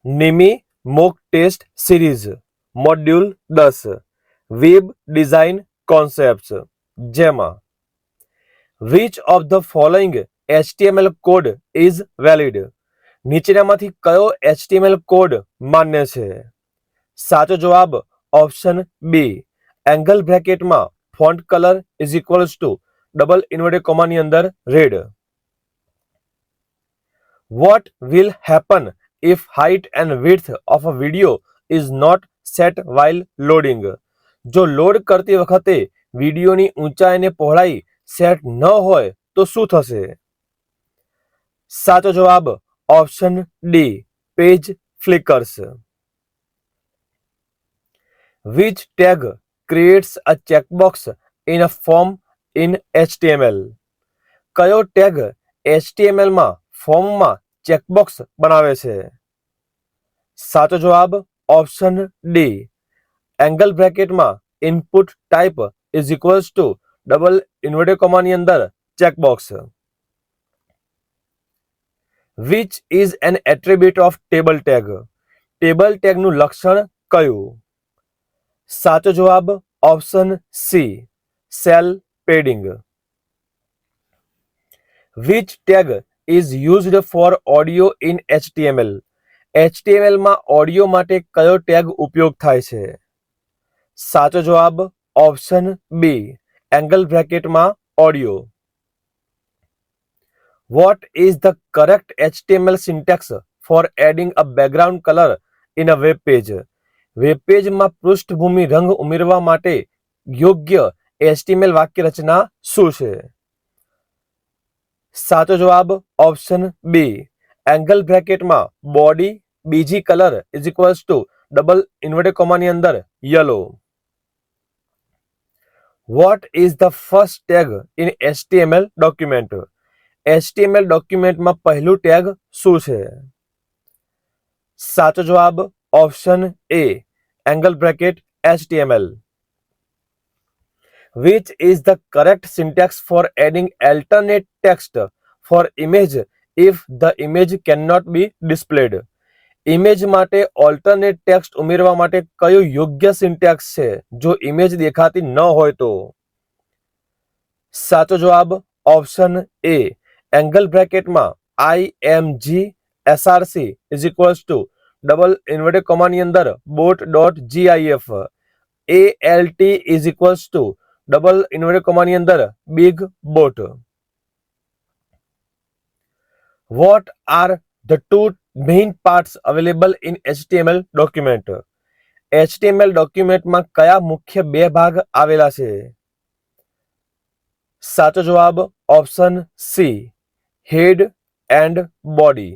નિમી mock test series module 10 web design concepts, જેમાં which of the following HTML code is valid? નીચેનામાંથી કયો HTML કોડ માન્ય છે? સાચો જવાબ ઓપ્શન બી, એંગલ બ્રેકેટમાં font colour is equals to double inverted કોમાની અંદર red. What will happen if height and width of a video is not set while loading? જો લોડ કરતી વખતે વિડીયોની ઊંચાઈ અને પહોળાઈ સેટ ન હોય તો શું થશે? સાચો જવાબ option D, page flickers. Which tag creates a checkbox in a form in HTML? કયો ટેગ HTML માં ફોર્મમાં ચેકબોક્સ બનાવે છે? સાચો જવાબ ઓપ્શન ડી, એંગલ બ્રેકેટમાં input type is equals to double inverted કોમાની અંદર checkbox. Which is an attribute of table tag? Table ટેગનું લક્ષણ કયું? સાચો જવાબ option C, cell padding. Which tag is used for audio in HTML? HTML માં audio માટે કયો ટેગ ઉપયોગ થાય છે? સાચો જવાબ ઓપ્શન બી, એંગલ બ્રેકેટમાં audio. What is the correct HTML syntax for adding a background color in a web page? Web પેજમાં પૃષ્ઠભૂમિ રંગ ઉમેરવા માટે યોગ્ય HTML વાક્ય રચના શું છે? સાચો જવાબ ઓપ્શન બી, એંગલ બ્રેકેટમાં body BG colour is equals to double inverted કોમાની અંદર yellow. What is the first tag in HTML document? HTML ડોક્યુમેન્ટમાં પહેલું ટેગ શું છે? સાચો જવાબ option A, angle bracket HTML. Which is the correct syntax for adding alternate text for image if the image cannot be displayed? Image માટે alternate text ઉમેરવા માટે કયો યોગ્ય સિન્ટેક્સ છે જો ઇમેજ દેખાતી ન હોય તો? સાચો જવાબ ઓપ્શન એ, એંગલ બ્રેકેટમાં IMG SRC is equals to double inverted કોમાની અંદર bot.gif ALT is equals to double inverted કોમાની અંદર big bot. What are the two main parts available in HTML document? HTML ડોક્યુમેન્ટમાં કયા મુખ્ય બે ભાગ આવેલા છે? સાચો જવાબ option C, head and body.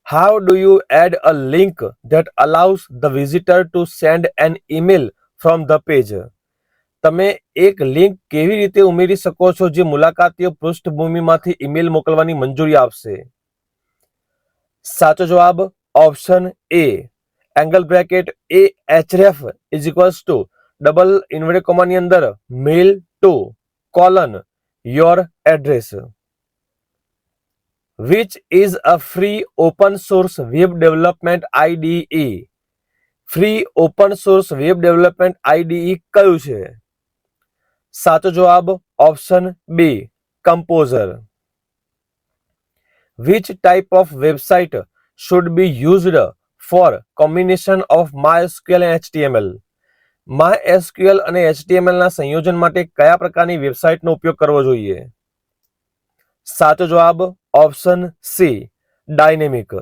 How do you add a link that allows the visitor to send an email from the page? તમે એક લિંક કેવી રીતે ઉમેરી શકો છો જે મુલાકાતીઓ પૃષ્ઠભૂમિમાંથી ઈમેલ મોકલવાની મંજૂરી આપશે? સાચો જવાબ option A, angle bracket AHREF is equals to double inverted કોમાની અંદર mail to colon your address. Which is a free open source web development IDE? Free open source web development IDE કયું છે? સાચો જવાબ option B, composer. Which type of website should be used for combination of MySQL and HTML? MySQL અને HTML ના સંયોજન માટે કયા પ્રકારની વેબસાઇટનો ઉપયોગ કરવો જોઈએ? સાચો જવાબ option C, dynamic.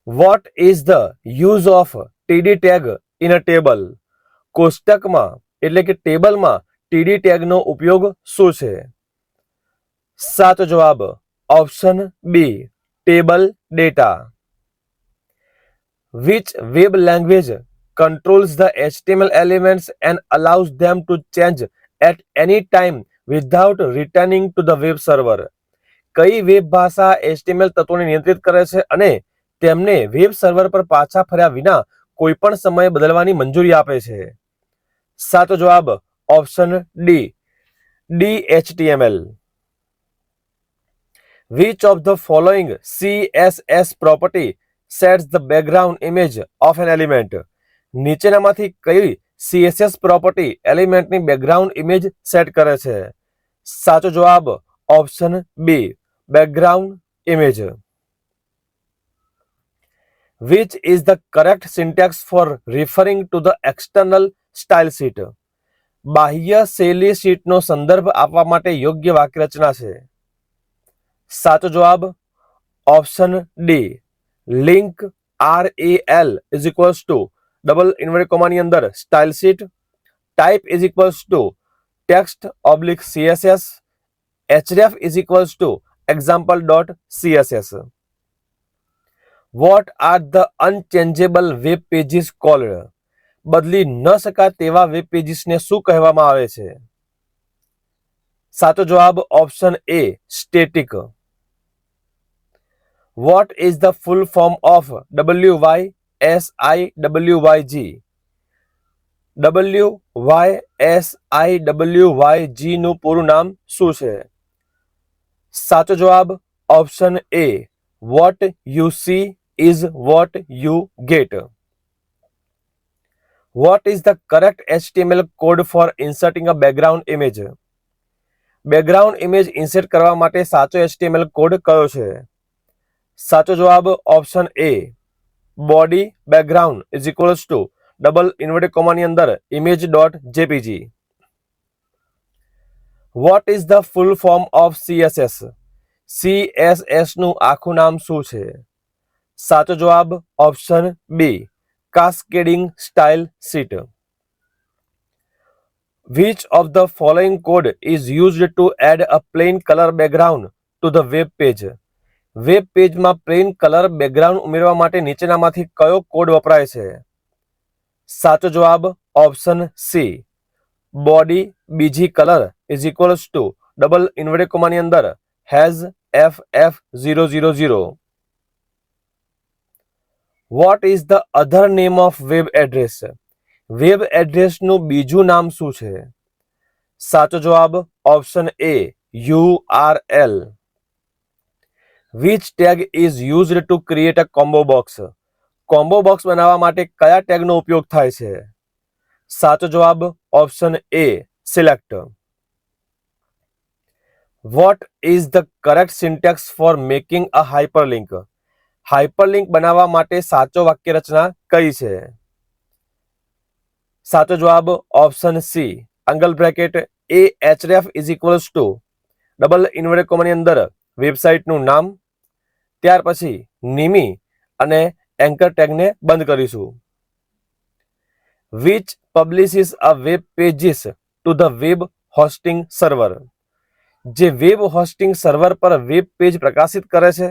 What is the use of TD tag in a table? કોષ્ટકમાં એટલે કે ટેબલમાં TD ટેગનો ઉપયોગ શું છે? સાચો જવાબ option B, table data. Which web language controls the HTML elements and allows them to change at any time without returning to the web server? કઈ વેબ ભાષા HTML તત્વોને નિયંત્રિત કરે છે અને તેમને વેબ સર્વર પર પાછા ફર્યા વિના કોઈ પણ સમયે બદલવાની મંજૂરી આપે છે? સાચો જવાબ option D, DHTML. Which of the following CSS property sets the background image of an element? નીચેનામાંથી કઈ CSS પ્રોપર્ટી એલિમેન્ટની બેકગ્રાઉન્ડ ઇમેજ સેટ કરે છે? સાચો જવાબ option B, background image. Which is the correct syntax for referring to the external style sheet? બાહ્ય શૈલી શીટનો સંદર્ભ આપવા માટે યોગ્ય વાક્યરચના છે. સાચો જવાબ option D, link RAL is equals to double inverted કોમાની અંદર style sheet, type is equals to text oblique CSS, href is equals to example.css. What are the unchangeable web pages called? બદલી ન શકાય તેવા વેબ પેજીસને શું કહેવામાં આવે છે? સાચો જવાબ option A, static. What is the full form of WYSIWYG? WYSIWYG નું પૂરું નામ શું છે? સાચો જવાબ option A, what you see is what you get. What is the correct HTML code for inserting a background image? Background image insert કરવા માટે સાચો HTML કોડ કયો છે? સાચો જવાબ option A, body background is equals to double inverted કોમાની અંદર image.jpg. What is the full form of CSS? CSS નું આખું નામ શું છે? સાચો જવાબ option B, cascading style sheet. Which of the following code is used to add a plain color background to the web page? Web પેજમાં plain colour background ઉમેરવા માટે નીચેનામાંથી કયો કોડ વપરાય છે? સાચો જવાબ option C, body BG colour is equals to double inverted કોમાની અંદર hash FF000. What is the other name of web address? Web એડ્રેસનું બીજું નામ શું છે? સાચો જવાબ option A, URL. Which tag is used to create a combo box? Combo box બનાવવા માટે કયા ટેગનો ઉપયોગ થાય છે? સાચો જવાબ option A, select. What is the correct syntax for making a hyperlink? Hyperlink બનાવવા માટે સાચો વાક્યરચના કઈ છે? સાચો જવાબ option C, angle bracket href is equals to double inverted કોમાની અંદર વેબસાઇટનું નામ, ત્યાર પછી નિમી અને એન્કર ટેગને બંધ કરીશું. Which publishes a web pages to the web hosting server? જે વેબ હોસ્ટિંગ સર્વર પર વેબ પેજ પ્રકાશિત કરે છે?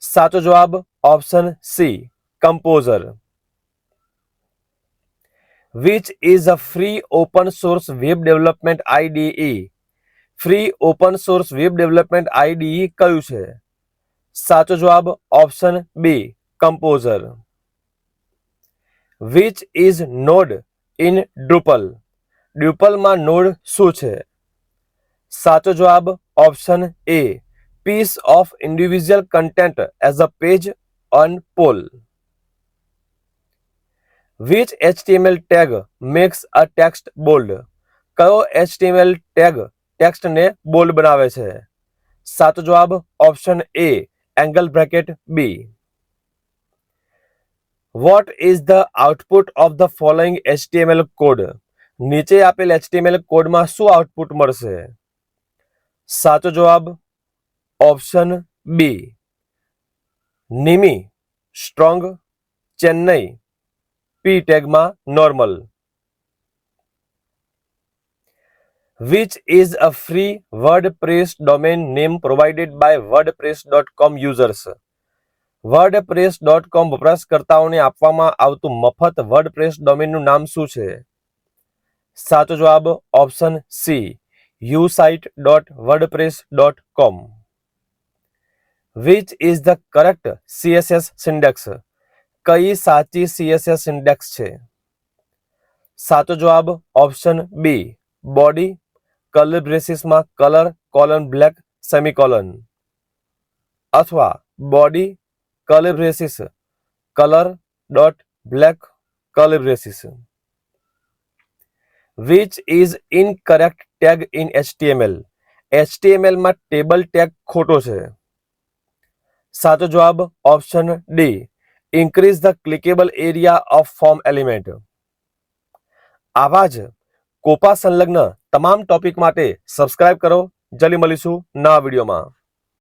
સાચો જવાબ option C, composer. Which is a free open source web development IDE? Free open source web development IDE કયું છે? સાચો જવાબ option B, composer. Which is node in Drupal? ડ્રુપલમાં નોડ શું છે? સાચો જવાબ option A, piece of individual content as a page on poll. Which HTML tag makes a text bold? કયો HTML tag ટેક્સ્ટને બોલ્ડ બનાવે છે? સાચો જવાબ option A, angle bracket B. What is the output of the following HTML code? નીચે આપેલ HTML કોડમાં શું આઉટપુટ મળશે? સાચો જવાબ option B, NIMI strong, Chennai P ટેગમાં normal. Which is a free WordPress domain name provided by wordpress.com users? wordpress.com વપરાશકર્તાઓને આપવામાં આવતું મફત વર્ડપ્રેસ ડોમેનનું નામ શું છે? સાચો જવાબ option C, usite.wordpress.com. Which is the correct CSS syntax? કઈ સાચી CSS syntax છે? સાચો જવાબ ઓપ્શન બી, બોડી કલર બ્રેસીસમાં કલર કોલન બ્લેક સેમિકોલન અથવા body curly braces colour dot black curly braces. Which is incorrect tag in HTML? HTML માં table tag ખોટો છે. સાચો જવાબ option D, increase the clickable area of form element. આવા જ COPA સંલગ્ન તમામ ટોપિક માટે સબસ્ક્રાઇબ કરો. જલ્દી મળીશું નવા વિડીયોમાં.